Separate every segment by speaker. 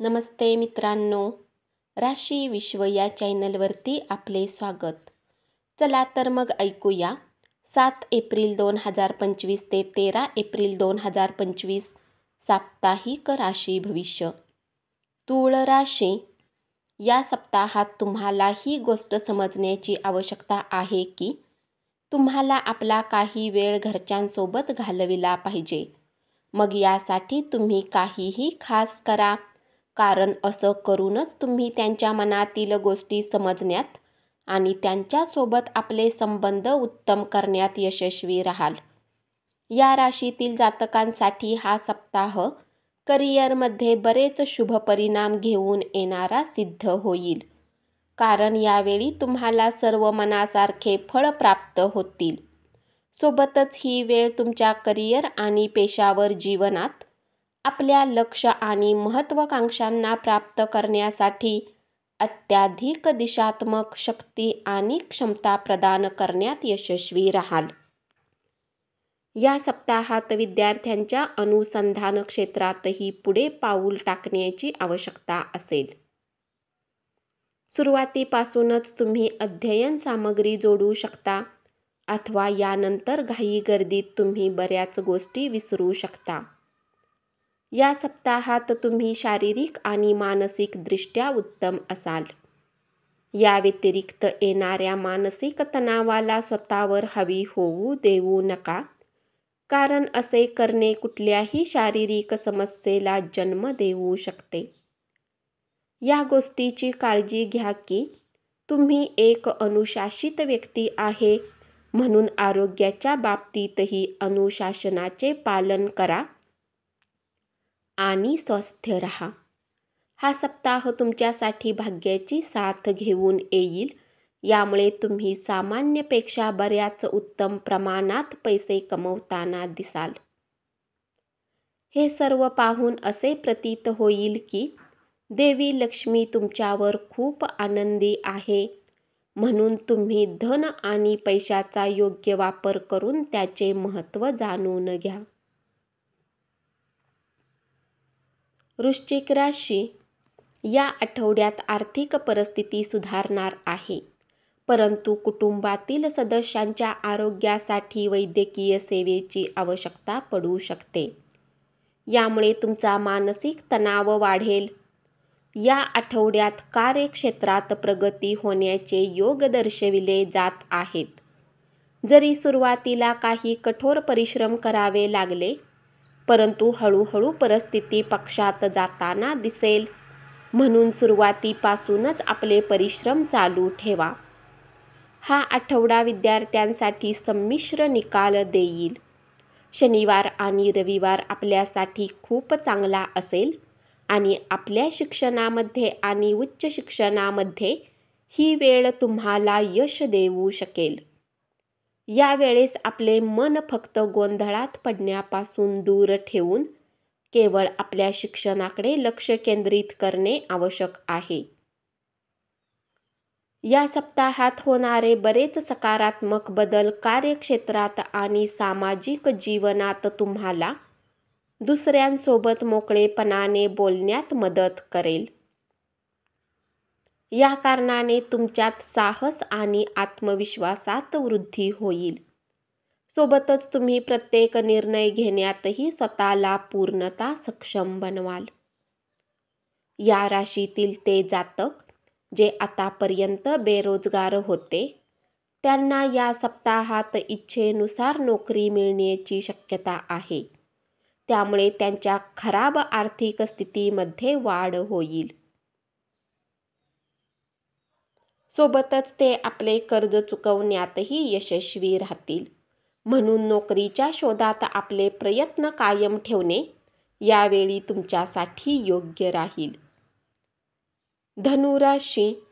Speaker 1: नमस्ते मित्रांनो, राशी विश्व या चॅनलवरती आपले स्वागत. चला तर मग ऐकूया 7 एप्रिल 2025 ते 13 एप्रिल 2025 साप्ताहिक राशी भविष्य. तूळ राशी. या सप्ताहात तुम्हाला ही गोष्ट समजण्याची आवश्यकता आहे की तुम्हाला आपला काही वेळ घरच्यांसोबत घालविला पाहिजे. मग यासाठी तुम्ही काहीही खास करा, कारण असं करूनच तुम्ही त्यांच्या मनातील गोष्टी समजण्यात आणि त्यांच्यासोबत आपले संबंध उत्तम करण्यात यशस्वी राहाल. या राशीतील जातकांसाठी हा सप्ताह करिअरमध्ये बरेच शुभ परिणाम घेऊन येणारा सिद्ध होईल, कारण यावेळी तुम्हाला सर्व मनासारखे फळ प्राप्त होतील. सोबतच ही वेळ तुमच्या करिअर आणि पेशावर जीवनात आपल्या लक्ष्य आणि महत्त्वाकांक्षांना प्राप्त करण्यासाठी अत्याधिक दिशात्मक शक्ती आणि क्षमता प्रदान करण्यात यशस्वी राहाल. या सप्ताहात विद्यार्थ्यांच्या अनुसंधान क्षेत्रातही पुढे पाऊल टाकण्याची आवश्यकता असेल. सुरुवातीपासूनच तुम्ही अध्ययन सामग्री जोडू शकता अथवा यानंतर घाईगर्दीत तुम्ही बऱ्याच गोष्टी विसरू शकता. या सप्ताहात तुम्ही शारीरिक आणि मानसिकदृष्ट्या उत्तम असाल. या व्यतिरिक्त येणाऱ्या मानसिक तणावाला स्वतःवर हावी होऊ देऊ नका, कारण असे करणे कुठल्याही शारीरिक समस्येला जन्म देऊ शकते. या गोष्टीची काळजी घ्या की तुम्ही एक अनुशासित व्यक्ती आहे, म्हणून आरोग्याच्या बाबतीतही अनुशासनाचे पालन करा आणि स्वस्थ राहा. हा सप्ताह तुमच्यासाठी भाग्याची साथ घेऊन येईल, यामुळे तुम्ही सामान्यपेक्षा बऱ्याच उत्तम प्रमाणात पैसे कमवताना दिसाल. हे सर्व पाहून असे प्रतीत होईल की देवी लक्ष्मी तुमच्यावर खूप आनंदी आहे, म्हणून तुम्ही धन आणि पैशाचा योग्य वापर करून त्याचे महत्त्व जाणून घ्या. वृश्चिक राशी. या आठवड्यात आर्थिक परिस्थिती सुधारणार आहे, परंतु कुटुंबातील सदस्यांच्या आरोग्यासाठी वैद्यकीय सेवेची आवश्यकता पडू शकते. यामुळे तुमचा मानसिक तणाव वाढेल. या आठवड्यात कार्यक्षेत्रात प्रगती होण्याचे योग दर्शविले जात आहेत. जरी सुरुवातीला काही कठोर परिश्रम करावे लागले, परंतु हळूहळू परिस्थिती पक्षात जाताना दिसेल, म्हणून सुरुवातीपासूनच आपले परिश्रम चालू ठेवा. हा आठवडा विद्यार्थ्यांसाठी संमिश्र निकाल देईल. शनिवार आणि रविवार आपल्यासाठी खूप चांगला असेल आणि आपल्या शिक्षणामध्ये आणि उच्च शिक्षणामध्ये ही वेळ तुम्हाला यश देऊ शकेल. या वेळेस आपले मन फक्त गोंधळात पडण्यापासून दूर ठेवून केवळ आपल्या शिक्षणाकडे लक्ष केंद्रित करणे आवश्यक आहे. या सप्ताहात होणारे बरेच सकारात्मक बदल कार्यक्षेत्रात आणि सामाजिक जीवनात तुम्हाला दुसऱ्यांसोबत मोकळेपणाने बोलण्यात मदत करेल. या कारणाने तुमच्यात साहस आणि आत्मविश्वासात वृद्धी होईल. सोबतच तुम्ही प्रत्येक निर्णय घेण्यातही स्वतःला पूर्णतः सक्षम बनवाल. या राशीतील ते जातक जे आतापर्यंत बेरोजगार होते, त्यांना या सप्ताहात इच्छेनुसार नोकरी मिळण्याची शक्यता आहे. त्यामुळे त्यांच्या खराब आर्थिक स्थितीमध्ये वाढ होईल. सोबतच ते आपले कर्ज चुकवण्यातही यशस्वी राहतील, म्हणून नोकरीच्या शोधात आपले प्रयत्न कायम ठेवणे यावेळी तुमच्यासाठी योग्य राहील. धनुराशी.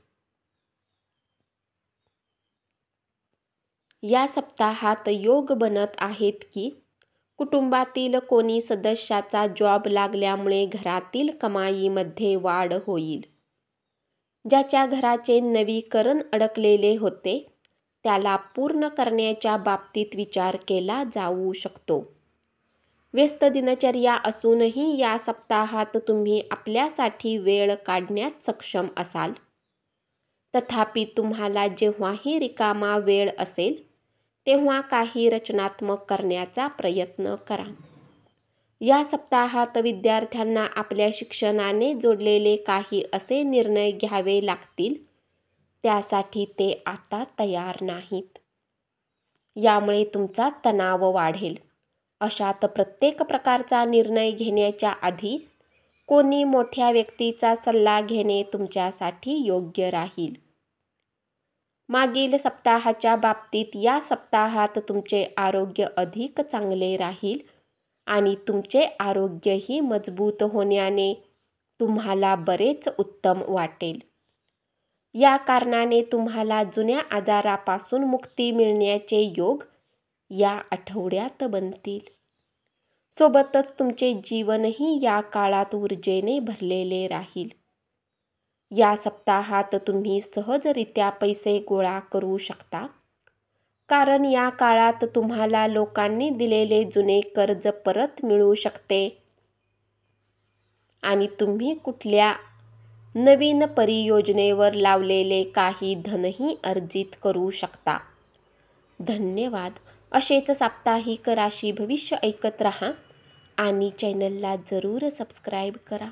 Speaker 1: या सप्ताहात योग बनत आहेत की कुटुंबातील कोणी सदस्याचा जॉब लागल्यामुळे घरातील कमाईमध्ये वाढ होईल. ज्याच्या घराचे नवीकरण अडकलेले होते, त्याला पूर्ण करण्याच्या बाबतीत विचार केला जाऊ शकतो. व्यस्त दिनचर्या असूनही या सप्ताहात तुम्ही आपल्यासाठी वेळ काढण्यात सक्षम असाल. तथापि तुम्हाला जेव्हाही रिकामा वेळ असेल तेव्हा काही रचनात्मक करण्याचा प्रयत्न करा. या सप्ताहात विद्यार्थ्यांना आपल्या शिक्षणाने जोडलेले काही असे निर्णय घ्यावे लागतील त्यासाठी ते आता तयार नाहीत. यामुळे तुमचा तणाव वाढेल. अशात प्रत्येक प्रकारचा निर्णय घेण्याच्या आधी कोणी मोठ्या व्यक्तीचा सल्ला घेणे तुमच्यासाठी योग्य राहील. मागील सप्ताहाच्या बाबतीत या सप्ताहात तुमचे आरोग्य अधिक चांगले राहील आणि तुमचे आरोग्यही मजबूत होण्याने तुम्हाला बरेच उत्तम वाटेल. या कारणाने तुम्हाला जुन्या आजारापासून मुक्ती मिळण्याचे योग या आठवड्यात बनतील. सोबतच तुमचे जीवनही या काळात ऊर्जेने भरलेले राहील. या सप्ताहात तुम्ही सहजरित्या पैसे गोळा करू शकता, कारण या काळात तुम्हाला लोकांनी दिलेले जुने कर्ज परत मिळू शकते आणि तुम्ही कुठल्या नवीन परियोजनेवर लावलेले काही धनही अर्जित करू शकता. धन्यवाद. असेच साप्ताहिक राशी भविष्य ऐकत रहा आणि चॅनलला जरूर सबस्क्राईब करा.